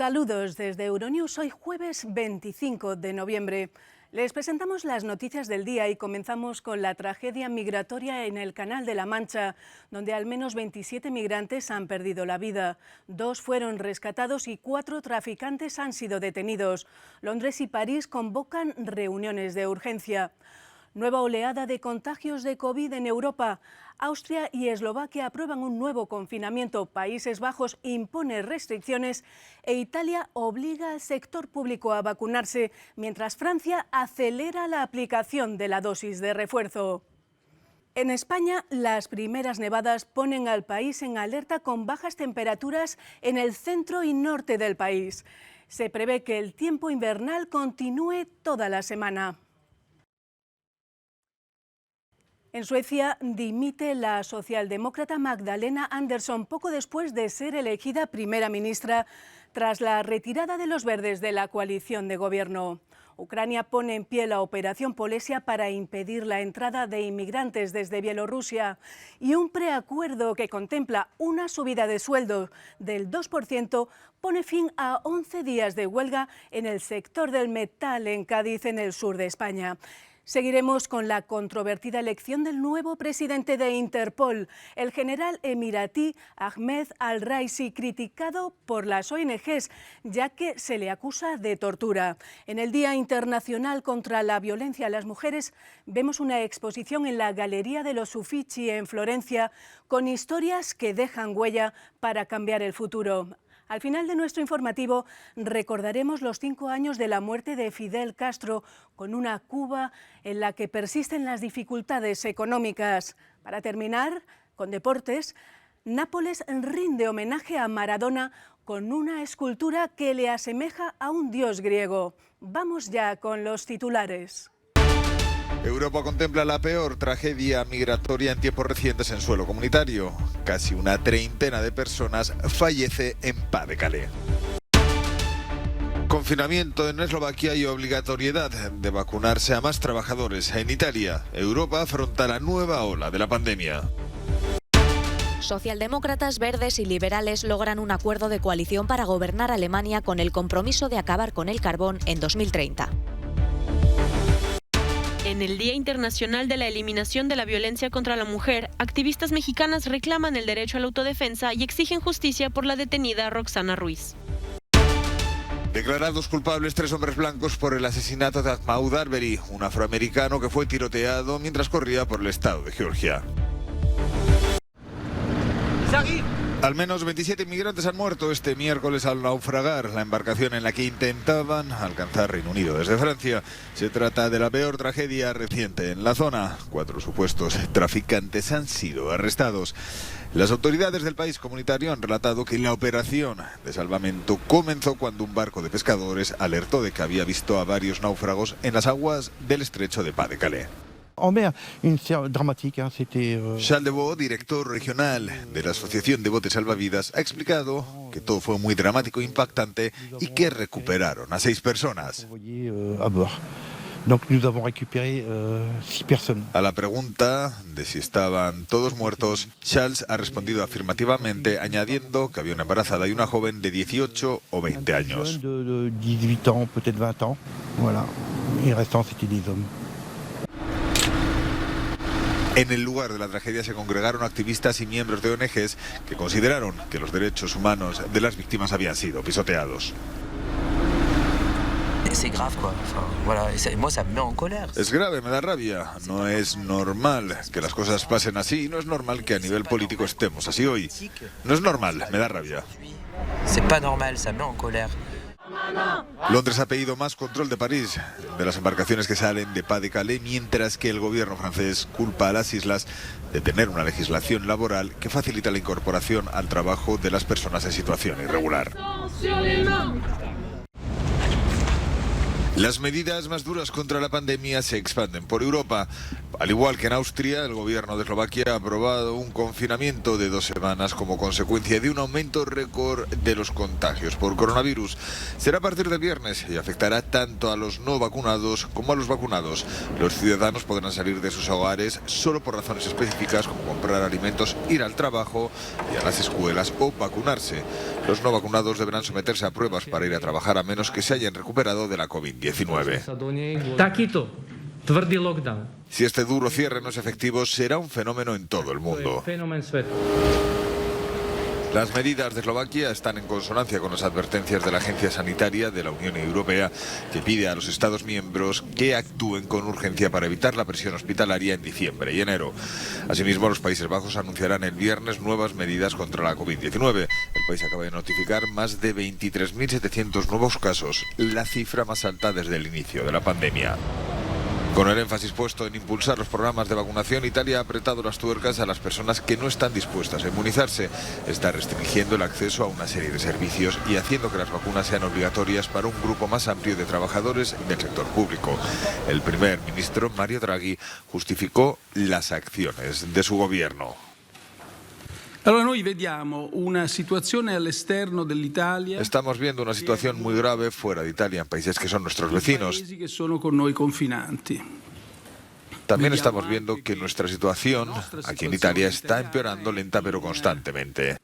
Saludos desde Euronews, hoy jueves 25 de noviembre. Les presentamos las noticias del día y comenzamos con la tragedia migratoria en el Canal de la Mancha, donde al menos 27 migrantes han perdido la vida. 2 fueron rescatados y 4 traficantes han sido detenidos. Londres y París convocan reuniones de urgencia. Nueva oleada de contagios de COVID en Europa. Austria y Eslovaquia aprueban un nuevo confinamiento. Países Bajos impone restricciones e Italia obliga al sector público a vacunarse, mientras Francia acelera la aplicación de la dosis de refuerzo. En España, las primeras nevadas ponen al país en alerta con bajas temperaturas en el centro y norte del país. Se prevé que el tiempo invernal continúe toda la semana. En Suecia dimite la socialdemócrata Magdalena Andersson poco después de ser elegida primera ministra tras la retirada de los verdes de la coalición de gobierno. Ucrania pone en pie la operación Polesia para impedir la entrada de inmigrantes desde Bielorrusia y un preacuerdo que contempla una subida de sueldo del 2% pone fin a 11 días de huelga en el sector del metal en Cádiz, en el sur de España. Seguiremos con la controvertida elección del nuevo presidente de Interpol, el general emiratí Ahmed al-Raisi, criticado por las ONGs, ya que se le acusa de tortura. En el Día Internacional contra la Violencia a las Mujeres vemos una exposición en la Galería de los Uffizi en Florencia con historias que dejan huella para cambiar el futuro. Al final de nuestro informativo recordaremos los 5 años de la muerte de Fidel Castro, con una Cuba en la que persisten las dificultades económicas. Para terminar, con deportes, Nápoles rinde homenaje a Maradona con una escultura que le asemeja a un dios griego. Vamos ya con los titulares. Europa contempla la peor tragedia migratoria en tiempos recientes en suelo comunitario. Casi una treintena de personas fallece en Pas-de-Calais. Confinamiento en Eslovaquia y obligatoriedad de vacunarse a más trabajadores. En Italia, Europa afronta la nueva ola de la pandemia. Socialdemócratas, verdes y liberales logran un acuerdo de coalición para gobernar Alemania con el compromiso de acabar con el carbón en 2030. En el Día Internacional de la Eliminación de la Violencia contra la Mujer, activistas mexicanas reclaman el derecho a la autodefensa y exigen justicia por la detenida Roxana Ruiz. Declarados culpables 3 hombres blancos por el asesinato de Ahmaud Arbery, un afroamericano que fue tiroteado mientras corría por el estado de Georgia. Al menos 27 inmigrantes han muerto este miércoles al naufragar la embarcación en la que intentaban alcanzar Reino Unido desde Francia. Se trata de la peor tragedia reciente en la zona. 4 supuestos traficantes han sido arrestados. Las autoridades del país comunitario han relatado que la operación de salvamento comenzó cuando un barco de pescadores alertó de que había visto a varios náufragos en las aguas del estrecho de Pas-de-Calais. Charles Devaux, director regional de la Asociación de Botes Salvavidas, ha explicado que todo fue muy dramático e impactante y que recuperaron a 6 personas. A la pregunta de si estaban todos muertos, Charles ha respondido afirmativamente, añadiendo que había una embarazada y una joven de 18 o 20 años. En el lugar de la tragedia se congregaron activistas y miembros de ONGs que consideraron que los derechos humanos de las víctimas habían sido pisoteados. Es grave, me da rabia. No es normal que las cosas pasen así y no es normal que a nivel político estemos así hoy. No es normal, me da rabia. Londres ha pedido más control de París, de las embarcaciones que salen de Pas-de-Calais, mientras que el gobierno francés culpa a las islas de tener una legislación laboral que facilita la incorporación al trabajo de las personas en situación irregular. Las medidas más duras contra la pandemia se expanden por Europa. Al igual que en Austria, el gobierno de Eslovaquia ha aprobado un confinamiento de 2 semanas como consecuencia de un aumento récord de los contagios por coronavirus. Será a partir del viernes y afectará tanto a los no vacunados como a los vacunados. Los ciudadanos podrán salir de sus hogares solo por razones específicas como comprar alimentos, ir al trabajo y a las escuelas o vacunarse. Los no vacunados deberán someterse a pruebas para ir a trabajar a menos que se hayan recuperado de la COVID-19. Si este duro cierre no es efectivo, será un fenómeno en todo el mundo. Las medidas de Eslovaquia están en consonancia con las advertencias de la Agencia Sanitaria de la Unión Europea, que pide a los Estados miembros que actúen con urgencia para evitar la presión hospitalaria en diciembre y enero. Asimismo, los Países Bajos anunciarán el viernes nuevas medidas contra la COVID-19. El país acaba de notificar más de 23.700 nuevos casos, la cifra más alta desde el inicio de la pandemia. Con el énfasis puesto en impulsar los programas de vacunación, Italia ha apretado las tuercas a las personas que no están dispuestas a inmunizarse. Está restringiendo el acceso a una serie de servicios y haciendo que las vacunas sean obligatorias para un grupo más amplio de trabajadores del sector público. El primer ministro, Mario Draghi, justificó las acciones de su gobierno. Estamos viendo una situación muy grave fuera de Italia, en países que son nuestros vecinos. También estamos viendo que nuestra situación aquí en Italia está empeorando lenta pero constantemente.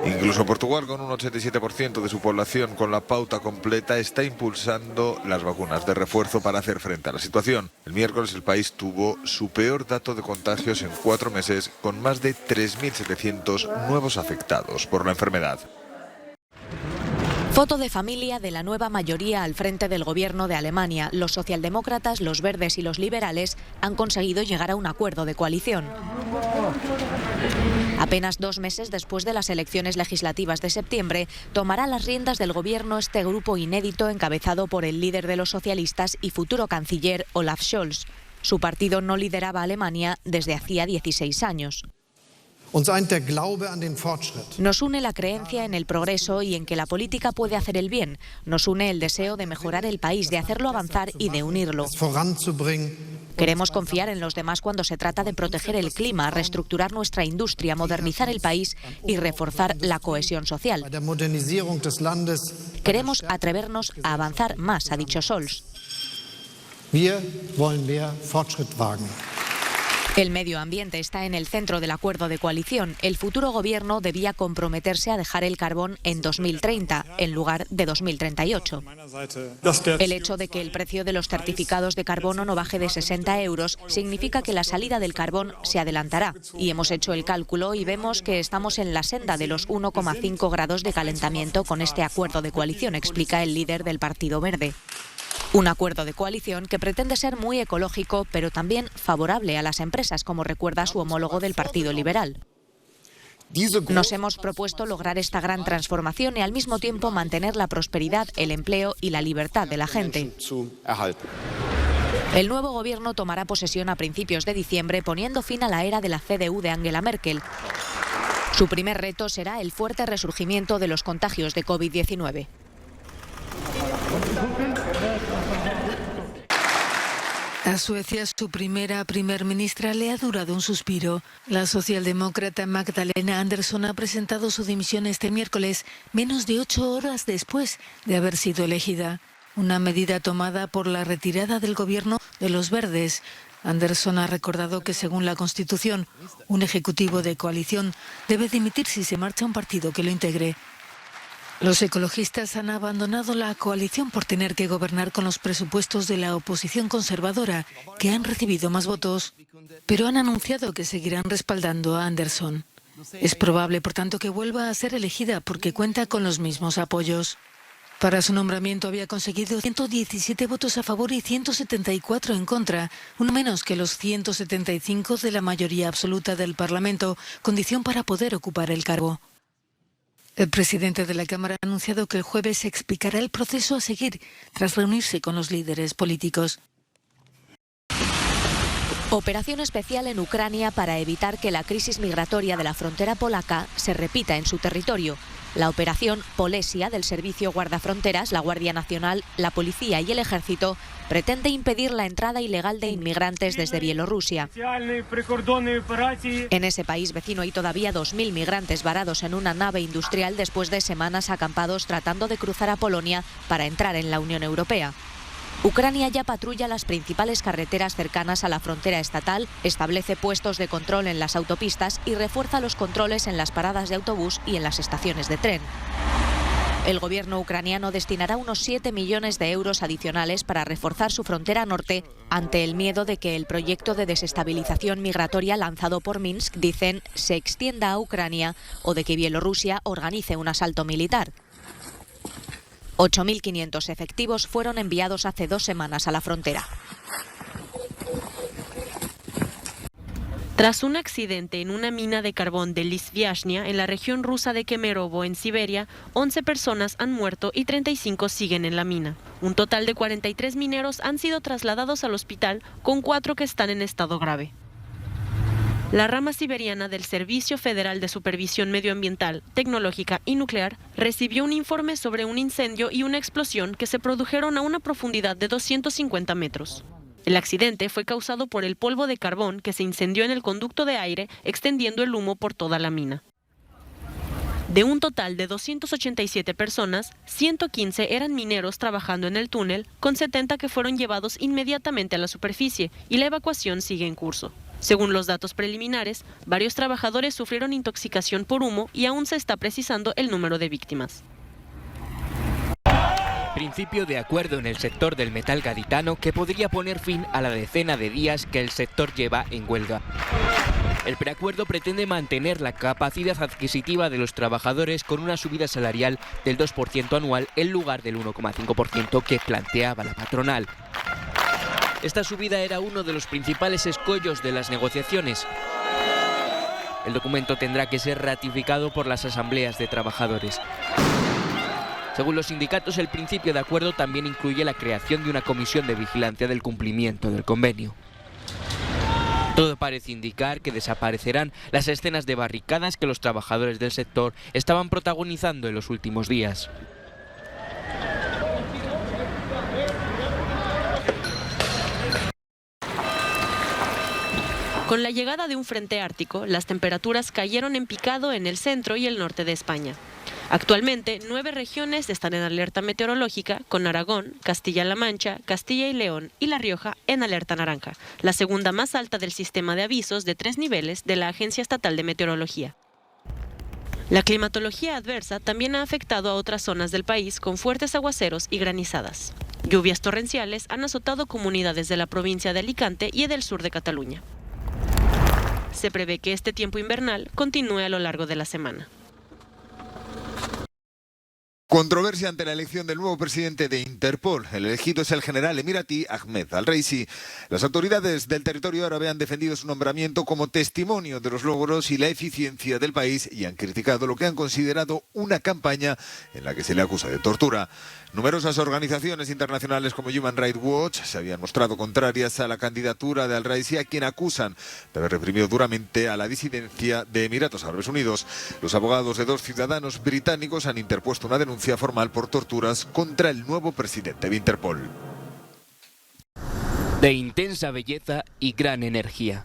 Incluso Portugal, con un 87% de su población con la pauta completa, está impulsando las vacunas de refuerzo para hacer frente a la situación. El miércoles el país tuvo su peor dato de contagios en 4 meses, con más de 3.700 nuevos afectados por la enfermedad. Foto de familia de la nueva mayoría al frente del gobierno de Alemania. Los socialdemócratas, los verdes y los liberales han conseguido llegar a un acuerdo de coalición. Apenas 2 meses después de las elecciones legislativas de septiembre, tomará las riendas del gobierno este grupo inédito encabezado por el líder de los socialistas y futuro canciller Olaf Scholz. Su partido no lideraba Alemania desde hacía 16 años. Nos une la creencia en el progreso y en que la política puede hacer el bien. Nos une el deseo de mejorar el país, de hacerlo avanzar y de unirlo. Queremos confiar en los demás cuando se trata de proteger el clima, reestructurar nuestra industria, modernizar el país y reforzar la cohesión social. Queremos atrevernos a avanzar más, ha dicho Scholz. El medio ambiente está en el centro del acuerdo de coalición. El futuro gobierno debía comprometerse a dejar el carbón en 2030, en lugar de 2038. El hecho de que el precio de los certificados de carbono no baje de 60 euros significa que la salida del carbón se adelantará. Y hemos hecho el cálculo y vemos que estamos en la senda de los 1,5 grados de calentamiento con este acuerdo de coalición, explica el líder del Partido Verde. Un acuerdo de coalición que pretende ser muy ecológico, pero también favorable a las empresas, como recuerda su homólogo del Partido Liberal. Nos hemos propuesto lograr esta gran transformación y al mismo tiempo mantener la prosperidad, el empleo y la libertad de la gente. El nuevo gobierno tomará posesión a principios de diciembre, poniendo fin a la era de la CDU de Angela Merkel. Su primer reto será el fuerte resurgimiento de los contagios de COVID-19. A Suecia, su primer ministra le ha durado un suspiro. La socialdemócrata Magdalena Andersson ha presentado su dimisión este miércoles, menos de 8 horas después de haber sido elegida. Una medida tomada por la retirada del gobierno de los Verdes. Andersson ha recordado que, según la Constitución, un ejecutivo de coalición debe dimitir si se marcha un partido que lo integre. Los ecologistas han abandonado la coalición por tener que gobernar con los presupuestos de la oposición conservadora, que han recibido más votos, pero han anunciado que seguirán respaldando a Andersson. Es probable, por tanto, que vuelva a ser elegida porque cuenta con los mismos apoyos. Para su nombramiento había conseguido 117 votos a favor y 174 en contra, uno menos que los 175 de la mayoría absoluta del Parlamento, condición para poder ocupar el cargo. El presidente de la Cámara ha anunciado que el jueves se explicará el proceso a seguir tras reunirse con los líderes políticos. Operación especial en Ucrania para evitar que la crisis migratoria de la frontera polaca se repita en su territorio. La operación Polesia del Servicio Guardafronteras, la Guardia Nacional, la Policía y el Ejército pretende impedir la entrada ilegal de inmigrantes desde Bielorrusia. En ese país vecino hay todavía 2.000 migrantes varados en una nave industrial después de semanas acampados tratando de cruzar a Polonia para entrar en la Unión Europea. Ucrania ya patrulla las principales carreteras cercanas a la frontera estatal, establece puestos de control en las autopistas y refuerza los controles en las paradas de autobús y en las estaciones de tren. El gobierno ucraniano destinará unos 7 millones de euros adicionales para reforzar su frontera norte ante el miedo de que el proyecto de desestabilización migratoria lanzado por Minsk, dicen, se extienda a Ucrania o de que Bielorrusia organice un asalto militar. 8.500 efectivos fueron enviados hace 2 semanas a la frontera. Tras un accidente en una mina de carbón de Lizvyashnia, en la región rusa de Kemerovo, en Siberia, 11 personas han muerto y 35 siguen en la mina. Un total de 43 mineros han sido trasladados al hospital, con 4 que están en estado grave. La rama siberiana del Servicio Federal de Supervisión Medioambiental, Tecnológica y Nuclear recibió un informe sobre un incendio y una explosión que se produjeron a una profundidad de 250 metros. El accidente fue causado por el polvo de carbón que se incendió en el conducto de aire, extendiendo el humo por toda la mina. De un total de 287 personas, 115 eran mineros trabajando en el túnel, con 70 que fueron llevados inmediatamente a la superficie, y la evacuación sigue en curso. Según los datos preliminares, varios trabajadores sufrieron intoxicación por humo y aún se está precisando el número de víctimas. Principio de acuerdo en el sector del metal gaditano que podría poner fin a la decena de días que el sector lleva en huelga. El preacuerdo pretende mantener la capacidad adquisitiva de los trabajadores con una subida salarial del 2% anual en lugar del 1,5% que planteaba la patronal. Esta subida era uno de los principales escollos de las negociaciones. El documento tendrá que ser ratificado por las asambleas de trabajadores. Según los sindicatos, el principio de acuerdo también incluye la creación de una comisión de vigilancia del cumplimiento del convenio. Todo parece indicar que desaparecerán las escenas de barricadas que los trabajadores del sector estaban protagonizando en los últimos días. Con la llegada de un frente ártico, las temperaturas cayeron en picado en el centro y el norte de España. Actualmente, 9 regiones están en alerta meteorológica, con Aragón, Castilla-La Mancha, Castilla y León y La Rioja en alerta naranja, la segunda más alta del sistema de avisos de 3 niveles de la Agencia Estatal de Meteorología. La climatología adversa también ha afectado a otras zonas del país con fuertes aguaceros y granizadas. Lluvias torrenciales han azotado comunidades de la provincia de Alicante y del sur de Cataluña. Se prevé que este tiempo invernal continúe a lo largo de la semana. Controversia ante la elección del nuevo presidente de Interpol. El elegido es el general emiratí Ahmed al-Reisi. Las autoridades del territorio árabe han defendido su nombramiento como testimonio de los logros y la eficiencia del país y han criticado lo que han considerado una campaña en la que se le acusa de tortura. Numerosas organizaciones internacionales como Human Rights Watch se habían mostrado contrarias a la candidatura de al-Reisi, a quien acusan de haber reprimido duramente a la disidencia de Emiratos Árabes Unidos. Los abogados de 2 ciudadanos británicos han interpuesto una denuncia formal por torturas contra el nuevo presidente de Interpol. De intensa belleza y gran energía.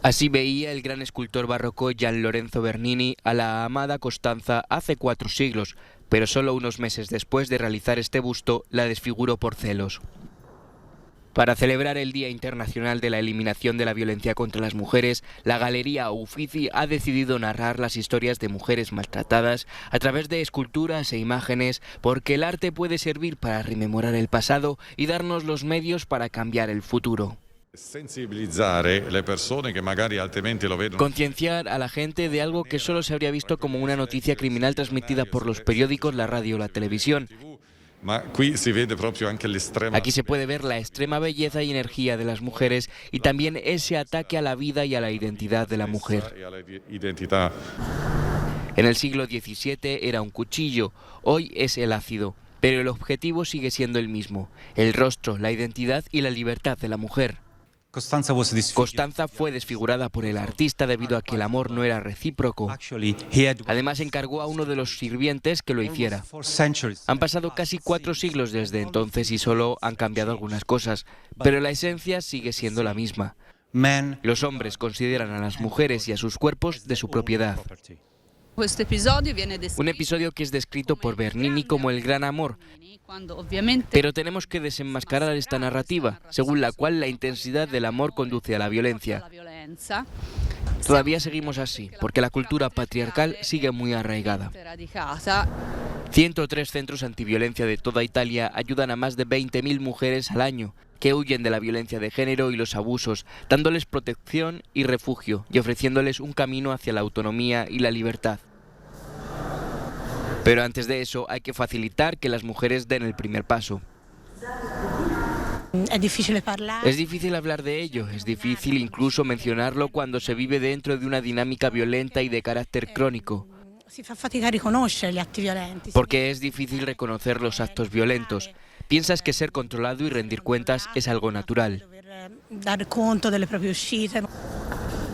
Así veía el gran escultor barroco Gian Lorenzo Bernini a la amada Costanza hace 4 siglos, pero solo unos meses después de realizar este busto la desfiguró por celos. Para celebrar el Día Internacional de la Eliminación de la Violencia contra las Mujeres, la Galería Uffizi ha decidido narrar las historias de mujeres maltratadas a través de esculturas e imágenes, porque el arte puede servir para rememorar el pasado y darnos los medios para cambiar el futuro. Concienciar a la gente de algo que solo se habría visto como una noticia criminal transmitida por los periódicos, la radio o la televisión. Aquí se puede ver la extrema belleza y energía de las mujeres y también ese ataque a la vida y a la identidad de la mujer. En el siglo XVII era un cuchillo, hoy es el ácido, pero el objetivo sigue siendo el mismo: el rostro, la identidad y la libertad de la mujer. Constanza fue desfigurada por el artista debido a que el amor no era recíproco. Además, encargó a uno de los sirvientes que lo hiciera. Han pasado casi 4 siglos desde entonces y solo han cambiado algunas cosas, pero la esencia sigue siendo la misma. Los hombres consideran a las mujeres y a sus cuerpos de su propiedad. Un episodio que es descrito por Bernini como el gran amor, pero tenemos que desenmascarar esta narrativa, según la cual la intensidad del amor conduce a la violencia. Todavía seguimos así, porque la cultura patriarcal sigue muy arraigada. 103 centros antiviolencia de toda Italia ayudan a más de 20.000 mujeres al año que huyen de la violencia de género y los abusos, dándoles protección y refugio y ofreciéndoles un camino hacia la autonomía y la libertad. Pero antes de eso hay que facilitar que las mujeres den el primer paso. Es difícil hablar de ello, es difícil incluso mencionarlo cuando se vive dentro de una dinámica violenta y de carácter crónico. Porque es difícil reconocer los actos violentos. Piensas que ser controlado y rendir cuentas es algo natural.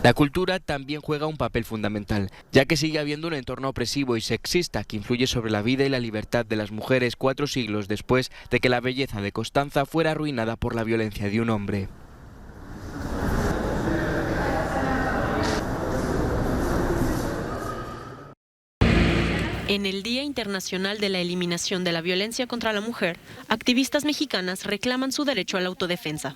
La cultura también juega un papel fundamental, ya que sigue habiendo un entorno opresivo y sexista que influye sobre la vida y la libertad de las mujeres 4 siglos después de que la belleza de Constanza fuera arruinada por la violencia de un hombre. En el Día Internacional de la Eliminación de la Violencia contra la Mujer, activistas mexicanas reclaman su derecho a la autodefensa.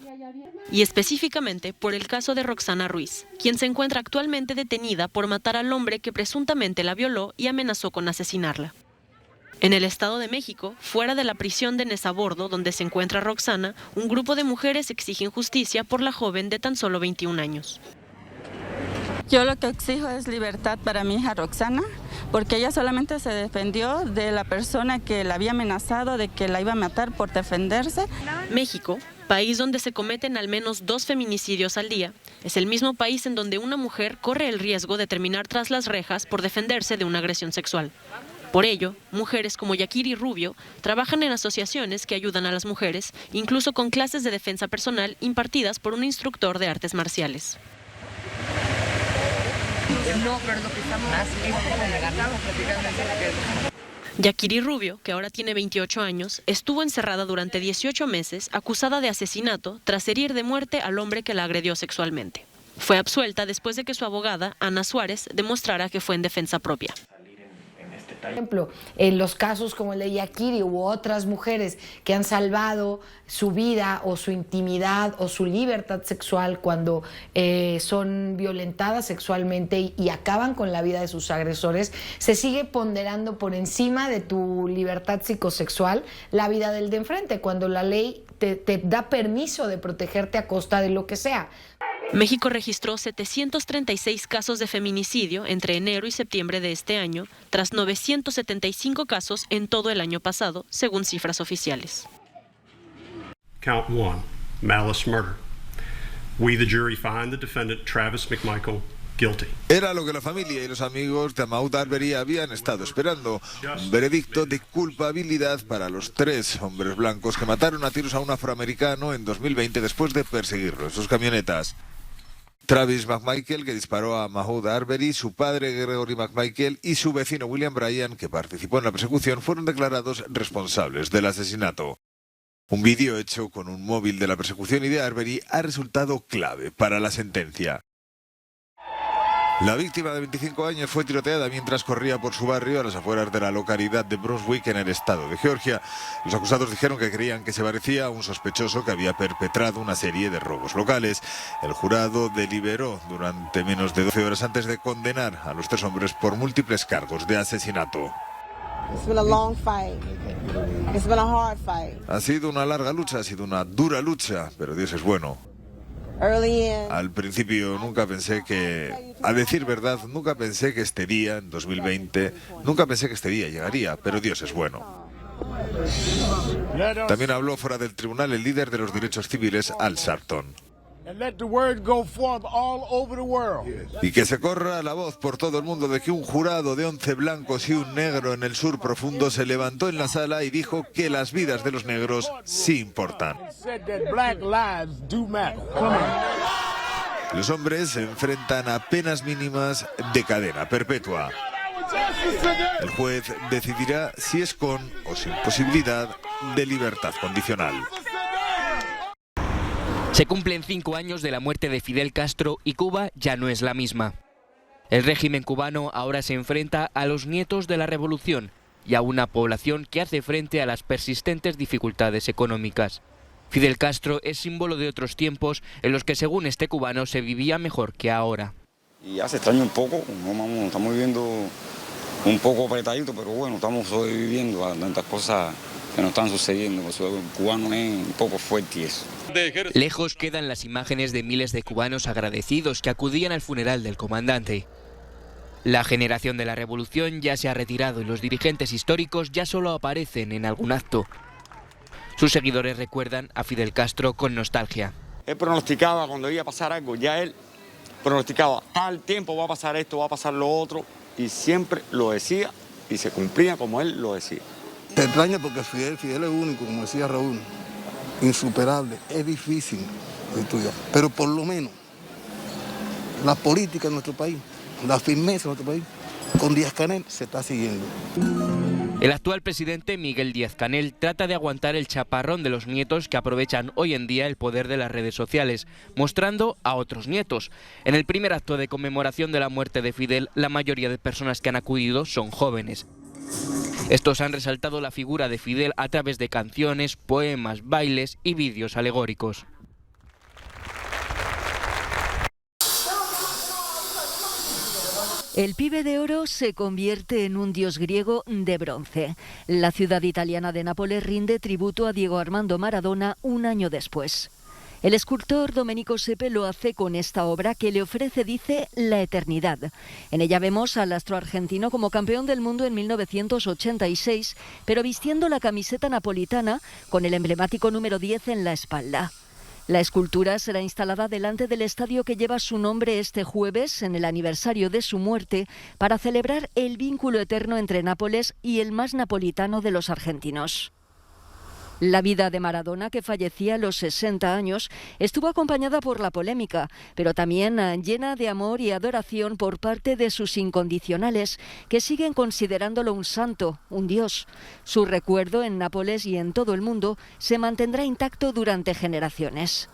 Y específicamente por el caso de Roxana Ruiz, quien se encuentra actualmente detenida por matar al hombre que presuntamente la violó y amenazó con asesinarla. En el Estado de México, fuera de la prisión de Nezabordo, donde se encuentra Roxana, un grupo de mujeres exigen justicia por la joven de tan solo 21 años. Yo lo que exijo es libertad para mi hija Roxana, porque ella solamente se defendió de la persona que la había amenazado de que la iba a matar por defenderse. México, país donde se cometen al menos 2 feminicidios al día, es el mismo país en donde una mujer corre el riesgo de terminar tras las rejas por defenderse de una agresión sexual. Por ello, mujeres como Yakiri Rubio trabajan en asociaciones que ayudan a las mujeres, incluso con clases de defensa personal impartidas por un instructor de artes marciales. Yakiri Rubio, que ahora tiene 28 años, estuvo encerrada durante 18 meses acusada de asesinato tras herir de muerte al hombre que la agredió sexualmente. Fue absuelta después de que su abogada, Ana Suárez, demostrara que fue en defensa propia. Por ejemplo, en los casos como el de Yakiri u otras mujeres que han salvado su vida o su intimidad o su libertad sexual cuando son violentadas sexualmente y acaban con la vida de sus agresores, se sigue ponderando por encima de tu libertad psicosexual la vida del de enfrente, cuando la ley te da permiso de protegerte a costa de lo que sea. México registró 736 casos de feminicidio entre enero y septiembre de este año, tras 975 casos en todo el año pasado, según cifras oficiales. Count 1, malice murder. We, the jury, find the defendant Travis McMichael guilty. Era lo que la familia y los amigos de Ahmaud Arbery habían estado esperando. Un veredicto de culpabilidad para los 3 hombres blancos que mataron a tiros a un afroamericano en 2020 después de perseguirlo en sus camionetas. Travis McMichael, que disparó a Ahmaud Arbery, su padre Gregory McMichael y su vecino William Bryan, que participó en la persecución, fueron declarados responsables del asesinato. Un vídeo hecho con un móvil de la persecución y de Arbery ha resultado clave para la sentencia. La víctima de 25 años fue tiroteada mientras corría por su barrio a las afueras de la localidad de Brunswick en el estado de Georgia. Los acusados dijeron que creían que se parecía a un sospechoso que había perpetrado una serie de robos locales. El jurado deliberó durante menos de 12 horas antes de condenar a los 3 hombres por múltiples cargos de asesinato. Ha sido una larga lucha, ha sido una dura lucha, pero Dios es bueno. Al principio nunca pensé que, a decir verdad, nunca pensé que este día, en 2020, nunca pensé que este día llegaría, pero Dios es bueno. También habló fuera del tribunal el líder de los derechos civiles, Al Sharpton. Y que se corra la voz por todo el mundo de que un jurado de 11 blancos y un negro en el sur profundo se levantó en la sala y dijo que las vidas de los negros sí importan. Los hombres se enfrentan a penas mínimas de cadena perpetua. El juez decidirá si es con o sin posibilidad de libertad condicional. Se cumplen 5 años de la muerte de Fidel Castro y Cuba ya no es la misma. El régimen cubano ahora se enfrenta a los nietos de la revolución y a una población que hace frente a las persistentes dificultades económicas. Fidel Castro es símbolo de otros tiempos en los que, según este cubano, se vivía mejor que ahora. Y ya se extraña un poco, estamos viviendo un poco apretadito, pero bueno, estamos sobreviviendo a tantas cosas que nos están sucediendo. Pues el cubano es un poco fuerte y eso. Lejos quedan las imágenes de miles de cubanos agradecidos que acudían al funeral del comandante. La generación de la revolución ya se ha retirado y los dirigentes históricos ya solo aparecen en algún acto. Sus seguidores recuerdan a Fidel Castro con nostalgia. Él pronosticaba cuando iba a pasar algo, ya él pronosticaba, tal tiempo va a pasar esto, va a pasar lo otro, y siempre lo decía y se cumplía como él lo decía. Se extraña porque Fidel es único, como decía Raúl, insuperable, es difícil de estudiar, pero por lo menos la política de nuestro país, la firmeza de nuestro país, con Díaz-Canel se está siguiendo. El actual presidente Miguel Díaz-Canel trata de aguantar el chaparrón de los nietos que aprovechan hoy en día el poder de las redes sociales, mostrando a otros nietos. En el primer acto de conmemoración de la muerte de Fidel, la mayoría de personas que han acudido son jóvenes. Estos han resaltado la figura de Fidel a través de canciones, poemas, bailes y vídeos alegóricos. El pibe de oro se convierte en un dios griego de bronce. La ciudad italiana de Nápoles rinde tributo a Diego Armando Maradona un año después. El escultor Domenico Sepe lo hace con esta obra que le ofrece, dice, la eternidad. En ella vemos al astro argentino como campeón del mundo en 1986, pero vistiendo la camiseta napolitana con el emblemático número 10 en la espalda. La escultura será instalada delante del estadio que lleva su nombre este jueves, en el aniversario de su muerte, para celebrar el vínculo eterno entre Nápoles y el más napolitano de los argentinos. La vida de Maradona, que fallecía a los 60 años, estuvo acompañada por la polémica, pero también llena de amor y adoración por parte de sus incondicionales, que siguen considerándolo un santo, un dios. Su recuerdo en Nápoles y en todo el mundo se mantendrá intacto durante generaciones.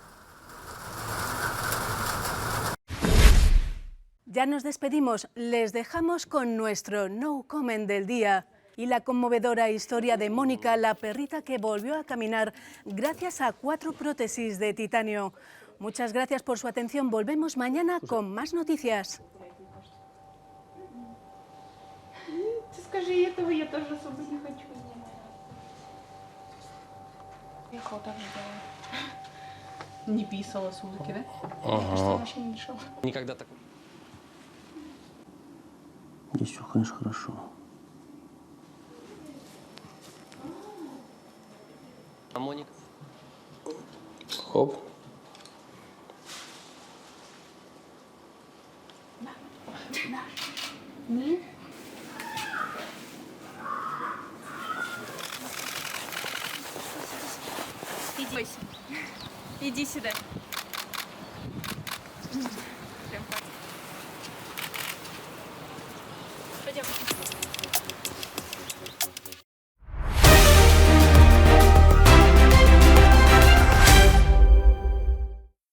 Ya nos despedimos, les dejamos con nuestro No Comment del día y la conmovedora historia de Mónica, la perrita que volvió a caminar gracias a 4 prótesis de titanio. Muchas gracias por su atención, volvemos mañana con más noticias. Не писала с улыбки, да? Вообще не дышала. Никогда так. Здесь все, конечно, хорошо. А Моника? Хоп. Да. Нет. Иди сюда. Пойдем.